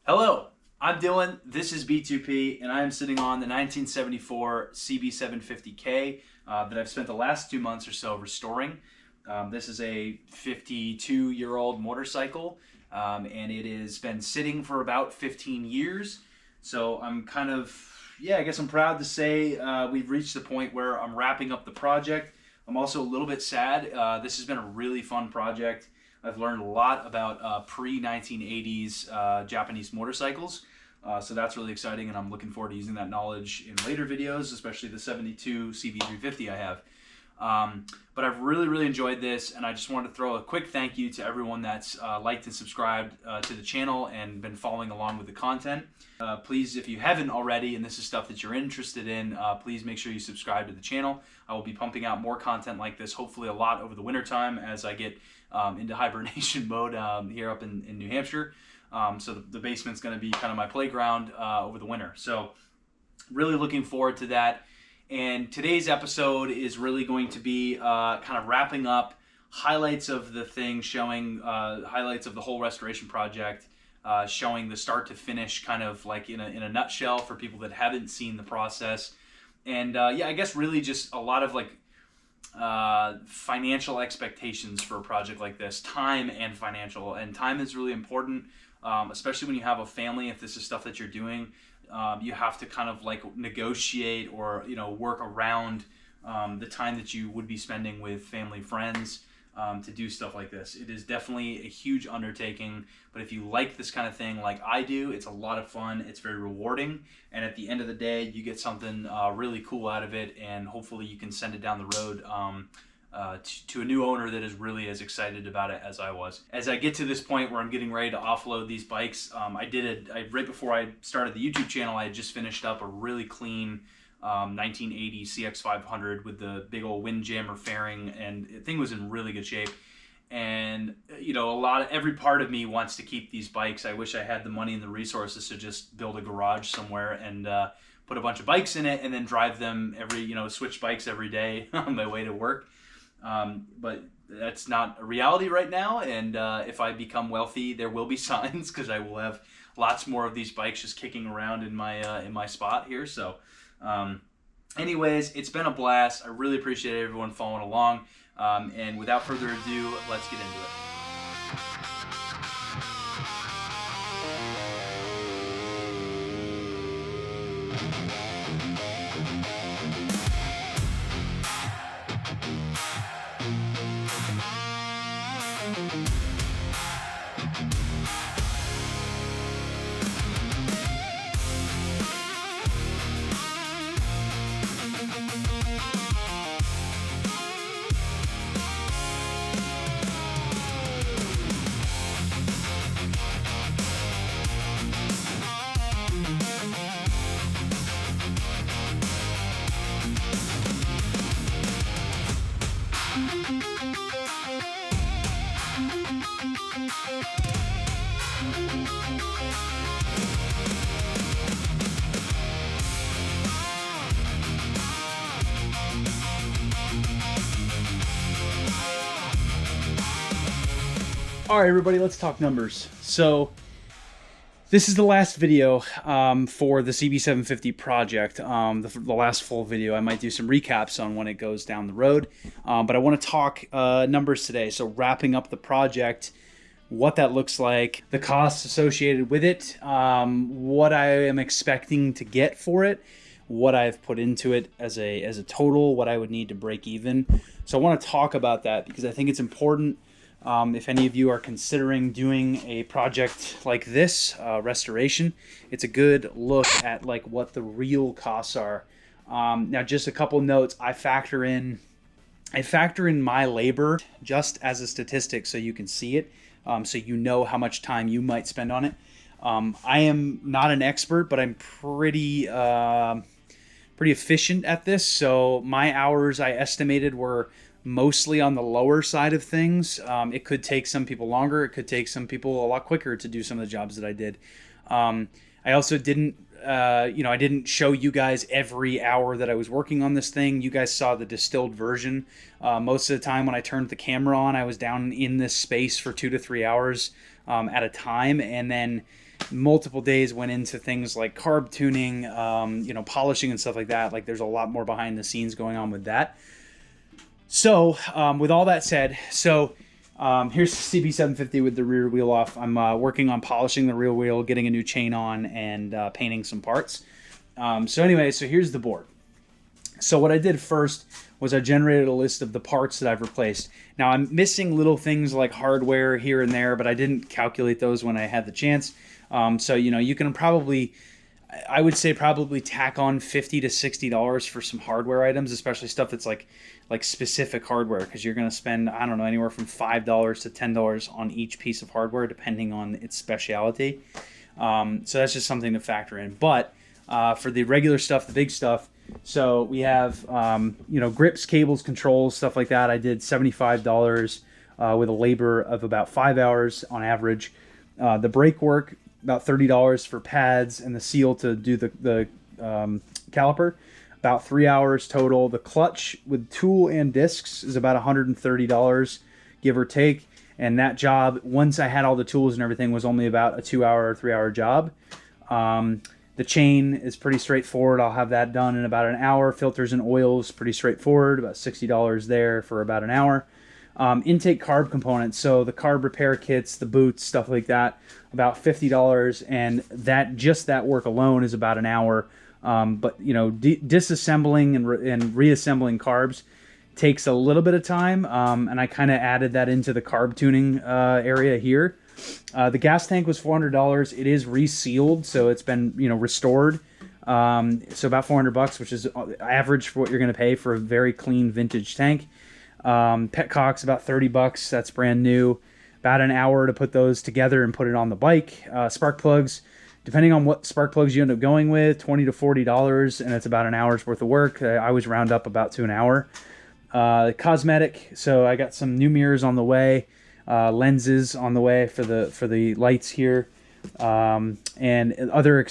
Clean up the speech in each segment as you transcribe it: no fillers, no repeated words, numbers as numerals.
Hello, I'm Dylan, this is B2P, and I am sitting on the 1974 CB750K that I've spent the last 2 months or so restoring. This is a 52-year-old motorcycle, and it has been sitting for about 15 years. So I'm I guess I'm proud to say we've reached the point where I'm wrapping up the project. I'm also a little bit sad. This has been a really fun project. I've learned a lot about pre-1980s Japanese motorcycles, so that's really exciting, and I'm looking forward to using that knowledge in later videos, especially the 72 CB350 I have. But I've really enjoyed this, and I just wanted to throw a quick thank you to everyone that's liked and subscribed to the channel and been following along with the content. Please, if you haven't already, and this is stuff that you're interested in, please make sure you subscribe to the channel. I will be pumping out more content like this, hopefully a lot over the winter time as I get into hibernation mode here up in New Hampshire. So the basement's going to be kind of my playground over the winter. So really looking forward to that. And today's episode is really going to be kind of wrapping up highlights of the thing, showing highlights of the whole restoration project, showing the start to finish kind of like in a nutshell for people that haven't seen the process. And yeah, I guess really just a lot of like financial expectations for a project like this, time and financial. And time is really important, especially when you have a family. If this is stuff that you're doing, you have to kind of like negotiate or work around the time that you would be spending with family, friends, to do stuff like this. It is definitely a huge undertaking, but if you like this kind of thing like I do, it's a lot of fun, it's very rewarding, and at the end of the day you get something really cool out of it, and hopefully you can send it down the road to a new owner that is really as excited about it as I was. As I get to this point where I'm getting ready to offload these bikes, right before I started the YouTube channel, I had just finished up a really clean 1980 CX500 with the big old windjammer fairing, and the thing was in really good shape. And every part of me wants to keep these bikes. I wish I had the money and the resources to just build a garage somewhere and put a bunch of bikes in it and then drive them switch bikes every day on my way to work. But that's not a reality right now, and if I become wealthy, there will be signs, because I will have lots more of these bikes just kicking around in my spot here. So anyways, it's been a blast. I really appreciate everyone following along, and without further ado, let's get into it. All right, everybody, let's talk numbers. So this is the last video for the CB750 project, the last full video. I might do some recaps on when it goes down the road, but I want to talk numbers today. So wrapping up the project, what that looks like, the costs associated with it, what I am expecting to get for it, what I've put into it as a total, what I would need to break even. So I want to talk about that because I think it's important. If any of you are considering doing a project like this, restoration, it's a good look at like what the real costs are. Now, just a couple notes. I factor in my labor just as a statistic so you can see it, so you know how much time you might spend on it. I am not an expert, but I'm pretty efficient at this. So my hours I estimated were mostly on the lower side of things. It could take some people longer. It could take some people a lot quicker to do some of the jobs that I did. I also didn't I didn't show you guys every hour that I was working on this thing. You guys saw the distilled version. Most of the time when I turned the camera on, I was down in this space for 2 to 3 hours at a time. And then multiple days went into things like carb tuning, polishing and stuff like that. Like there's a lot more behind the scenes going on with that. So with all that said, here's the CB750 with the rear wheel off. I'm working on polishing the rear wheel, getting a new chain on, and painting some parts. So here's the board. So what I did first was I generated a list of the parts that I've replaced. Now I'm missing little things like hardware here and there, but I didn't calculate those when I had the chance. You can probably, I would say probably tack on $50 to $60 for some hardware items, especially stuff that's like specific hardware, because you're going to spend, I don't know, anywhere from $5 to $10 on each piece of hardware, depending on its speciality. So that's just something to factor in. But for the regular stuff, the big stuff, so we have, grips, cables, controls, stuff like that. I did $75 with a labor of about 5 hours on average. The brake work, about $30 for pads and the seal to do the caliper, about 3 hours total. The clutch with tool and discs is about $130, give or take. And that job, once I had all the tools and everything, was only about a 2 hour or 3 hour job. The chain is pretty straightforward. I'll have that done in about an hour. Filters and oils, pretty straightforward, about $60 there for about an hour. Intake carb components, so the carb repair kits, the boots, stuff like that, about $50, and that work alone is about an hour. But disassembling and reassembling carbs takes a little bit of time, and I kind of added that into the carb tuning area here. The gas tank was $400. It is resealed, so it's been restored. So about $400, which is average for what you're going to pay for a very clean vintage tank. Petcock's about $30. That's brand new. About an hour to put those together and put it on the bike. Spark plugs, depending on what spark plugs you end up going with, $20 to $40, and it's about an hour's worth of work. I always round up about to an hour. Cosmetic, so I got some new mirrors on the way. Lenses on the way for the lights here, and other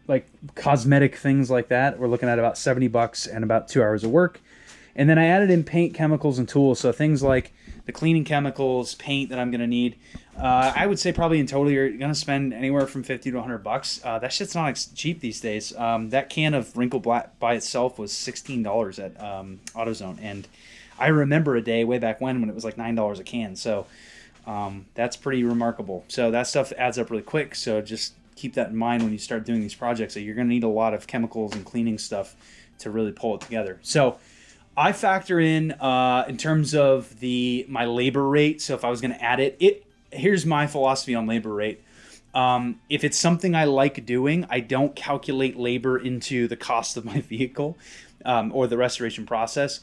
like cosmetic things like that. We're looking at about $70 and about 2 hours of work. And then I added in paint, chemicals, and tools. So things like the cleaning chemicals, paint that I'm going to need. I would say probably in total you're going to spend anywhere from $50 to $100. That shit's not cheap these days. That can of Wrinkle Black by itself was $16 at AutoZone, and I remember a day way back when it was like $9 a can. So that's pretty remarkable. So that stuff adds up really quick. So just keep that in mind when you start doing these projects, that you're going to need a lot of chemicals and cleaning stuff to really pull it together. So I factor in terms of my labor rate. So if I was going to add here's my philosophy on labor rate. If it's something I like doing, I don't calculate labor into the cost of my vehicle or the restoration process.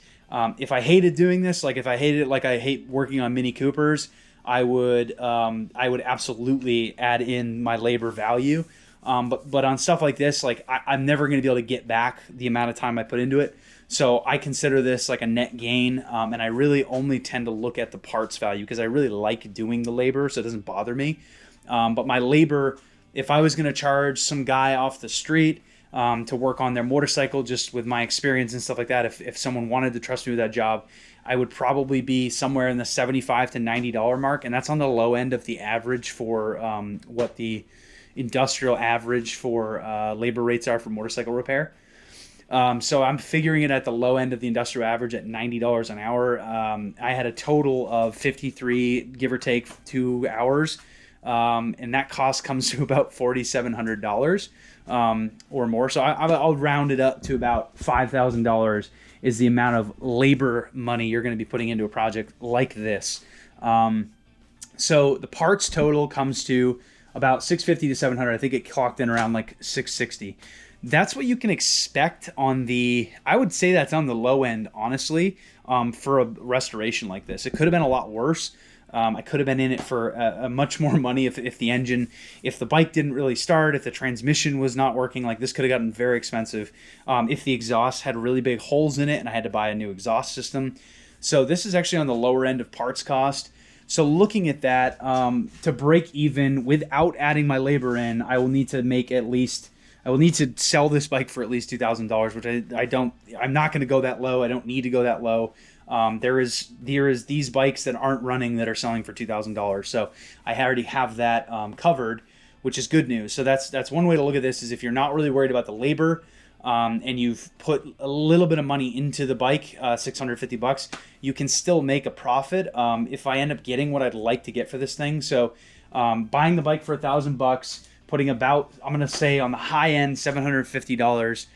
If I hated doing this, like if I hated it like I hate working on Mini Coopers, I would absolutely add in my labor value. But on stuff like this, like I'm never going to be able to get back the amount of time I put into it. So I consider this like a net gain, and I really only tend to look at the parts value because I really like doing the labor, so it doesn't bother me. But my labor, if I was going to charge some guy off the street to work on their motorcycle, just with my experience and stuff like that, if someone wanted to trust me with that job, I would probably be somewhere in the $75 to $90 mark, and that's on the low end of the average for what the industrial average for labor rates are for motorcycle repair. So I'm figuring it at the low end of the industrial average at $90 an hour. I had a total of 53, give or take 2 hours. And that cost comes to about $4,700 or more. So I'll round it up to about $5,000 is the amount of labor money you're going to be putting into a project like this. So the parts total comes to about $650 to $700. I think it clocked in around like $660. That's what you can expect on I would say that's on the low end, honestly, for a restoration like this. It could have been a lot worse. I could have been in it for much more money if the bike didn't really start, if the transmission was not working. Like, this could have gotten very expensive. If the exhaust had really big holes in it and I had to buy a new exhaust system. So this is actually on the lower end of parts cost. So looking at that, to break even without adding my labor in, I will need to sell this bike for at least $2,000, which I'm not going to go that low. I don't need to go that low. There is these bikes that aren't running that are selling for $2,000. So I already have that covered. which is good news. So that's one way to look at this, is if you're not really worried about the labor, and you've put a little bit of money into the bike, $650, you can still make a profit if I end up getting what I'd like to get for this thing. So buying the bike for $1,000, putting about, I'm going to say on the high end, $750.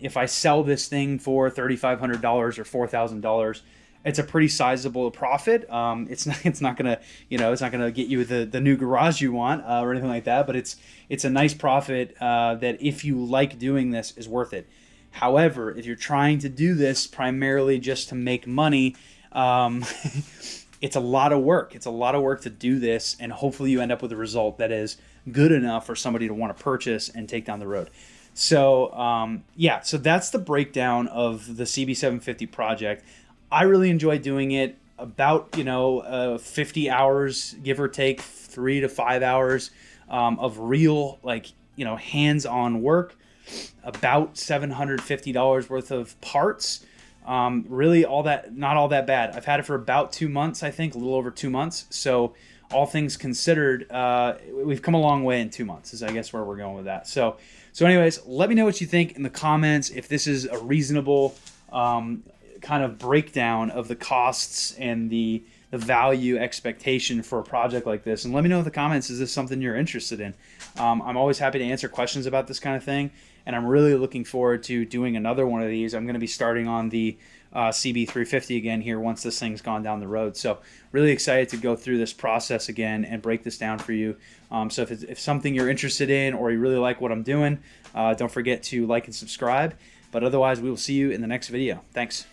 If I sell this thing for $3,500 or $4,000, it's a pretty sizable profit. It's not gonna, it's not gonna get you the new garage you want or anything like that. But it's a nice profit that, if you like doing this, is worth it. However, if you're trying to do this primarily just to make money, it's a lot of work. It's a lot of work to do this, and hopefully you end up with a result that is good enough for somebody to want to purchase and take down the road. So yeah, so that's the breakdown of the CB750 project. I really enjoy doing it. About 50 hours, give or take 3 to 5 hours of real, hands-on work. About $750 worth of parts. Really, not all that bad. I've had it for about 2 months, I think, a little over 2 months. So all things considered, we've come a long way in 2 months, is I guess where we're going with that. So anyways, let me know what you think in the comments, if this is a reasonable kind of breakdown of the costs and the value expectation for a project like this. And let me know in the comments, is this something you're interested in? I'm always happy to answer questions about this kind of thing, and I'm really looking forward to doing another one of these. I'm going to be starting on the CB350 again here once this thing's gone down the road. So really excited to go through this process again and break this down for you. So if it's something you're interested in, or you really like what I'm doing, don't forget to like and subscribe. But otherwise, we will see you in the next video. Thanks.